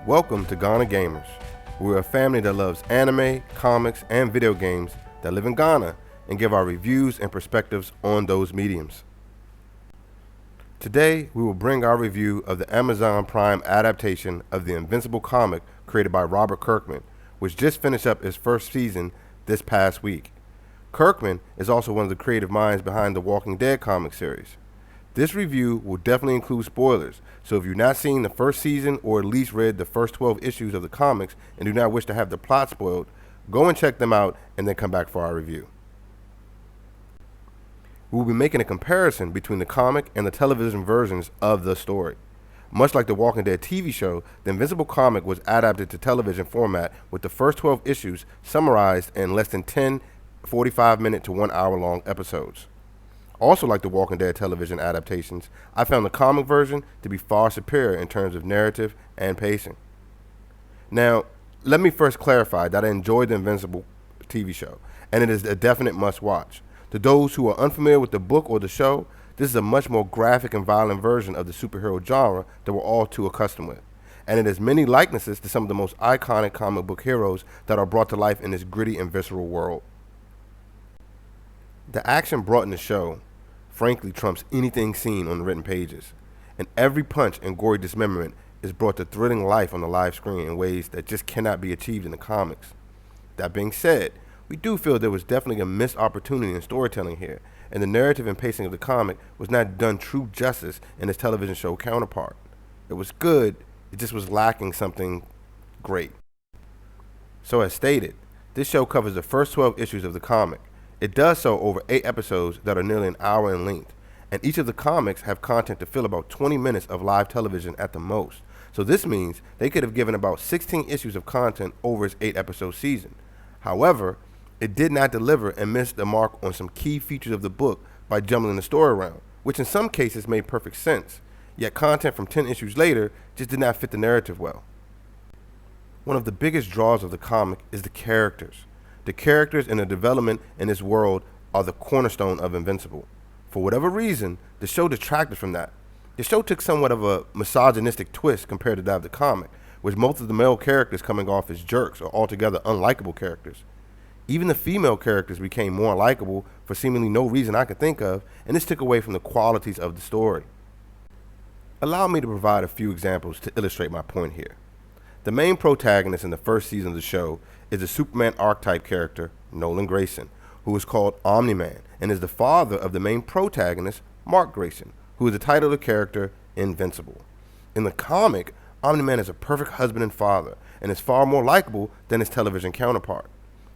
Welcome to Ghana Gamers. We're a family that loves anime, comics, and video games that live in Ghana and give our reviews and perspectives on those mediums. Today, we will bring our review of the Amazon Prime adaptation of the Invincible comic created by Robert Kirkman, which just finished up its first season this past week. Kirkman is also one of the creative minds behind the Walking Dead comic series. This review will definitely include spoilers, so if you've not seen the first season or at least read the first 12 issues of the comics and do not wish to have the plot spoiled, go and check them out and then come back for our review. We will be making a comparison between the comic and the television versions of the story. Much like the Walking Dead TV show, the Invincible comic was adapted to television format with the first 12 issues summarized in less than 10 45-minute to 1 hour long episodes. Also like the Walking Dead television adaptations, I found the comic version to be far superior in terms of narrative and pacing. Now, let me first clarify that I enjoyed the Invincible TV show, and it is a definite must-watch. To those who are unfamiliar with the book or the show, this is a much more graphic and violent version of the superhero genre that we're all too accustomed with, and it has many likenesses to some of the most iconic comic book heroes that are brought to life in this gritty and visceral world. The action brought in the show frankly trumps anything seen on the written pages, and every punch and gory dismemberment is brought to thrilling life on the live screen in ways that just cannot be achieved in the comics. That being said, we do feel there was definitely a missed opportunity in storytelling here, and the narrative and pacing of the comic was not done true justice in its television show counterpart. It was good, it just was lacking something great. So as stated, this show covers the first 12 issues of the comic. It does so over 8 episodes that are nearly an hour in length, and each of the comics have content to fill about 20 minutes of live television at the most. So this means they could have given about 16 issues of content over its 8-episode season. However, it did not deliver and missed the mark on some key features of the book by jumbling the story around, which in some cases made perfect sense, yet content from 10 issues later just did not fit the narrative well. One of the biggest draws of the comic is the characters. The characters and the development in this world are the cornerstone of Invincible. For whatever reason, the show detracted from that. The show took somewhat of a misogynistic twist compared to that of the comic, with most of the male characters coming off as jerks or altogether unlikable characters. Even the female characters became more likable for seemingly no reason I could think of, and this took away from the qualities of the story. Allow me to provide a few examples to illustrate my point here. The main protagonist in the first season of the show is the Superman archetype character, Nolan Grayson, who is called Omni-Man and is the father of the main protagonist, Mark Grayson, who is the title of the character, Invincible. In the comic, Omni-Man is a perfect husband and father and is far more likable than his television counterpart.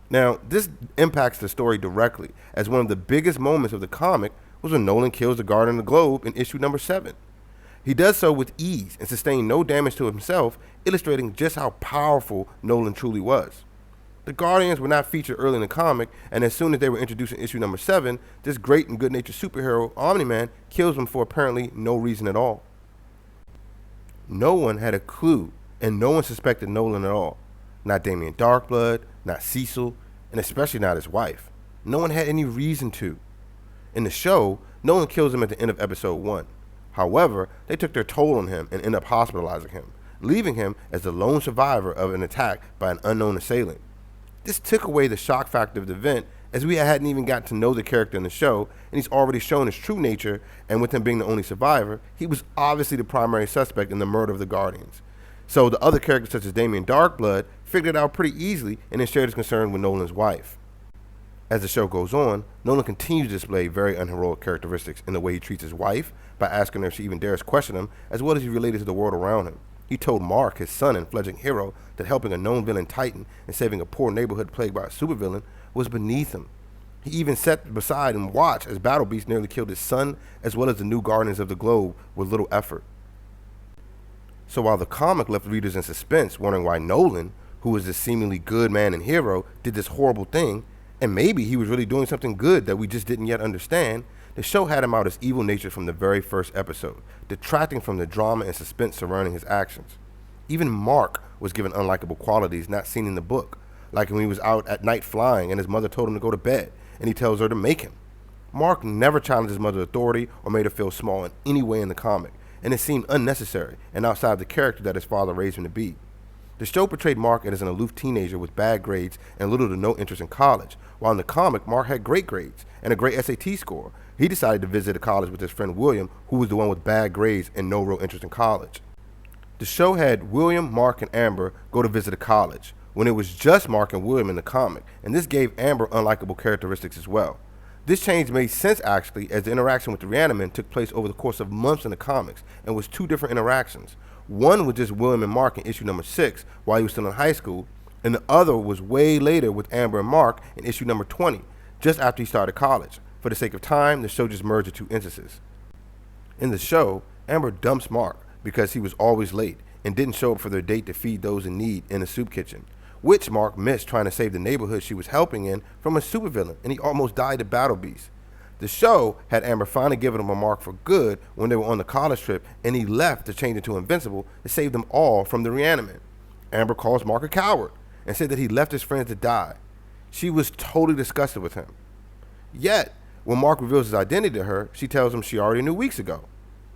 Now, this impacts the story directly, as one of the biggest moments of the comic was when Nolan kills the Guardian of the Globe in issue number 7. He does so with ease and sustained no damage to himself, illustrating just how powerful Nolan truly was. The Guardians were not featured early in the comic, and as soon as they were introduced in issue number 7, this great and good-natured superhero, Omni-Man, kills them for apparently no reason at all. No one had a clue, and no one suspected Nolan at all. Not Damien Darkblood, not Cecil, and especially not his wife. No one had any reason to. In the show, Nolan kills him at the end of episode 1. However, they took their toll on him and ended up hospitalizing him, leaving him as the lone survivor of an attack by an unknown assailant. This took away the shock factor of the event, as we hadn't even got to know the character in the show, and he's already shown his true nature, and with him being the only survivor, he was obviously the primary suspect in the murder of the Guardians. So the other characters such as Damien Darkblood figured it out pretty easily and then shared his concern with Nolan's wife. As the show goes on, Nolan continues to display very unheroic characteristics in the way he treats his wife by asking her if she even dares question him, as well as he related to the world around him. He told Mark, his son and fledgling hero, that helping a known villain titan and saving a poor neighborhood plagued by a supervillain was beneath him. He even sat beside and watched as Battle Beast nearly killed his son, as well as the new Guardians of the Globe, with little effort. So while the comic left readers in suspense, wondering why Nolan, who was this seemingly good man and hero, did this horrible thing, and maybe he was really doing something good that we just didn't yet understand, the show had him out as evil natured from the very first episode, detracting from the drama and suspense surrounding his actions. Even Mark was given unlikable qualities not seen in the book, like when he was out at night flying and his mother told him to go to bed, and he tells her to make him. Mark never challenged his mother's authority or made her feel small in any way in the comic, and it seemed unnecessary and outside the character that his father raised him to be. The show portrayed Mark as an aloof teenager with bad grades and little to no interest in college, while in the comic, Mark had great grades and a great SAT score. He decided to visit a college with his friend William, who was the one with bad grades and no real interest in college. The show had William, Mark, and Amber go to visit a college, when it was just Mark and William in the comic, and this gave Amber unlikable characteristics as well. This change made sense actually, as the interaction with the Reaniman took place over the course of months in the comics and was two different interactions. One was just William and Mark in issue number 6 while he was still in high school, and the other was way later with Amber and Mark in issue number 20, just after he started college. For the sake of time, the show just merged the two instances. In the show, Amber dumps Mark because he was always late and didn't show up for their date to feed those in need in the soup kitchen, which Mark missed trying to save the neighborhood she was helping in from a supervillain, and he almost died to Battle Beast. The show had Amber finally given him a mark for good when they were on the college trip, and he left to change into Invincible to save them all from the Reaniman. Amber calls Mark a coward and said that he left his friends to die. She was totally disgusted with him. Yet, when Mark reveals his identity to her, she tells him she already knew weeks ago.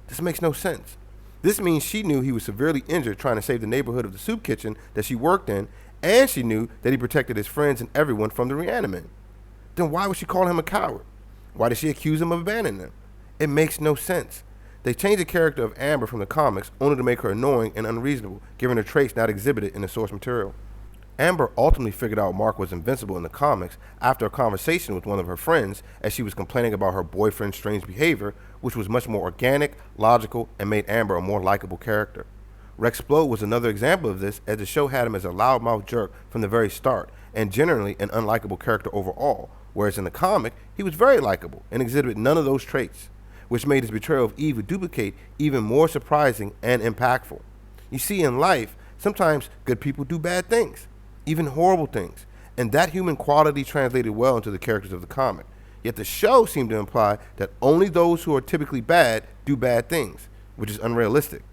This makes no sense. This means she knew he was severely injured trying to save the neighborhood of the soup kitchen that she worked in, and she knew that he protected his friends and everyone from the Reaniman. Then why would she call him a coward? Why did she accuse him of abandoning them? It makes no sense. They changed the character of Amber from the comics only to make her annoying and unreasonable, given her traits not exhibited in the source material. Amber ultimately figured out Mark was invincible in the comics after a conversation with one of her friends as she was complaining about her boyfriend's strange behavior, which was much more organic, logical, and made Amber a more likable character. Rex Splode was another example of this, as the show had him as a loudmouth jerk from the very start, and generally an unlikable character overall, whereas in the comic, he was very likable and exhibited none of those traits, which made his betrayal of Eve with Duplicate even more surprising and impactful. You see, in life, sometimes good people do bad things, even horrible things, and that human quality translated well into the characters of the comic. Yet the show seemed to imply that only those who are typically bad do bad things, which is unrealistic.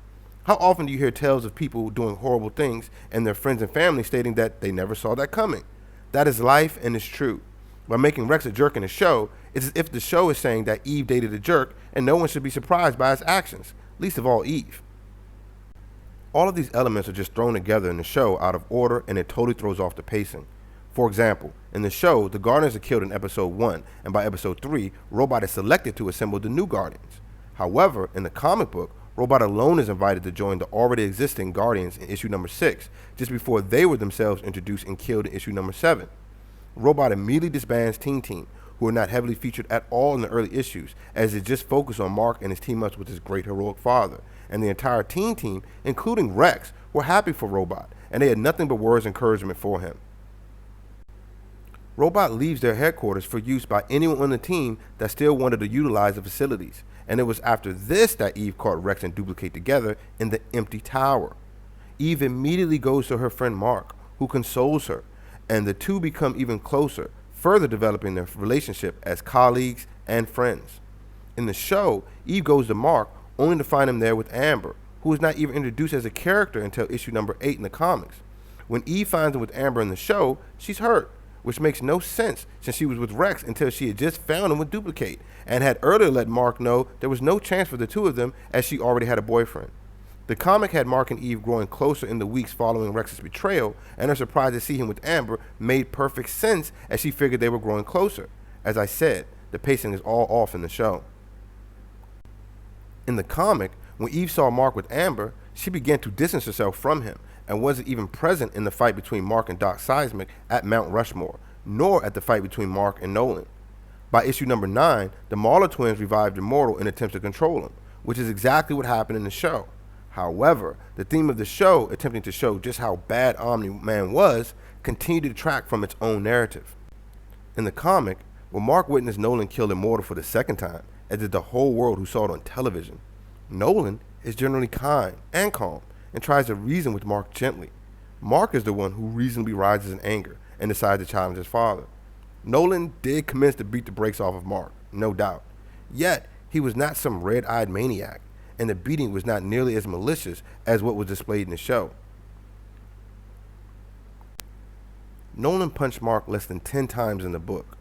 How often do you hear tales of people doing horrible things and their friends and family stating that they never saw that coming? That is life and is true. By making Rex a jerk in the show, it's as if the show is saying that Eve dated a jerk and no one should be surprised by his actions, least of all Eve. All of these elements are just thrown together in the show out of order, and it totally throws off the pacing. For example, in the show, the Guardians are killed in episode 1, and by episode 3, Robot is selected to assemble the new Guardians. However, in the comic book, Robot alone is invited to join the already existing Guardians in issue number 6, just before they were themselves introduced and killed in issue number 7. Robot immediately disbands Teen Team, who are not heavily featured at all in the early issues, as it just focused on Mark and his team-ups with his great heroic father, and the entire Teen Team, including Rex, were happy for Robot, and they had nothing but words of encouragement for him. Robot leaves their headquarters for use by anyone on the team that still wanted to utilize the facilities, and it was after this that Eve caught Rex and Duplicate together in the empty tower. Eve immediately goes to her friend Mark, who consoles her, and the two become even closer, further developing their relationship as colleagues and friends. In the show, Eve goes to Mark only to find him there with Amber, who is not even introduced as a character until issue number 8 in the comics. When Eve finds him with Amber in the show, she's hurt, which makes no sense since she was with Rex until she had just found him with Duplicate, and had earlier let Mark know there was no chance for the two of them as she already had a boyfriend. The comic had Mark and Eve growing closer in the weeks following Rex's betrayal, and her surprise to see him with Amber made perfect sense as she figured they were growing closer. As I said, the pacing is all off in the show. In the comic, when Eve saw Mark with Amber, she began to distance herself from him and wasn't even present in the fight between Mark and Doc Seismic at Mount Rushmore, nor at the fight between Mark and Nolan. By issue number 9, the Marler twins revived Immortal in attempts to control him, which is exactly what happened in the show. However, the theme of the show, attempting to show just how bad Omni-Man was, continued to detract from its own narrative. In the comic, when Mark witnessed Nolan kill Immortal for the second time, as did the whole world who saw it on television, Nolan is generally kind and calm and tries to reason with Mark gently. Mark is the one who reasonably rises in anger and decides to challenge his father. Nolan did commence to beat the brakes off of Mark, no doubt. Yet, he was not some red-eyed maniac, and the beating was not nearly as malicious as what was displayed in the show. Nolan punched Mark less than 10 times in the book.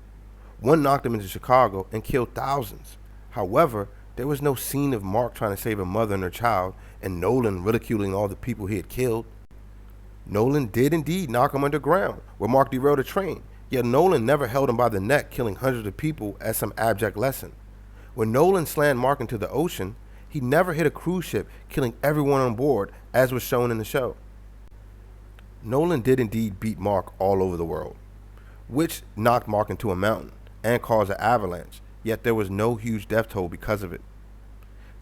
One knocked him into Chicago and killed thousands. However, there was no scene of Mark trying to save a mother and her child, and Nolan ridiculing all the people he had killed. Nolan did indeed knock him underground, where Mark derailed a train, yet Nolan never held him by the neck, killing hundreds of people as some abject lesson. When Nolan slammed Mark into the ocean, he never hit a cruise ship, killing everyone on board, as was shown in the show. Nolan did indeed beat Mark all over the world, which knocked Mark into a mountain and caused an avalanche, yet there was no huge death toll because of it.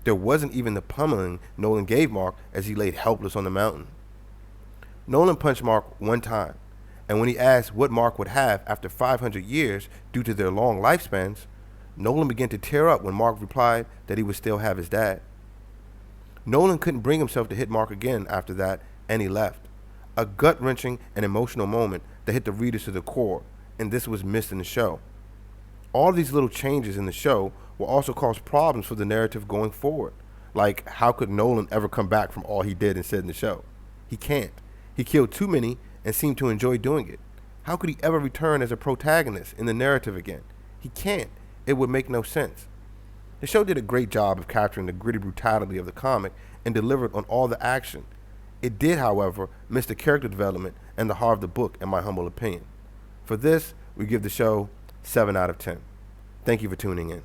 There wasn't even the pummeling Nolan gave Mark as he laid helpless on the mountain. Nolan punched Mark one time, and when he asked what Mark would have after 500 years due to their long lifespans, Nolan began to tear up when Mark replied that he would still have his dad. Nolan couldn't bring himself to hit Mark again after that, and he left. A gut-wrenching and emotional moment that hit the readers to the core, and this was missed in the show. All these little changes in the show will also cause problems for the narrative going forward. Like, how could Nolan ever come back from all he did and said in the show? He can't. He killed too many and seemed to enjoy doing it. How could he ever return as a protagonist in the narrative again? He can't. It would make no sense. The show did a great job of capturing the gritty brutality of the comic and delivered on all the action. It did, however, miss the character development and the heart of the book, in my humble opinion. For this, we give the show 7 out of 10. Thank you for tuning in.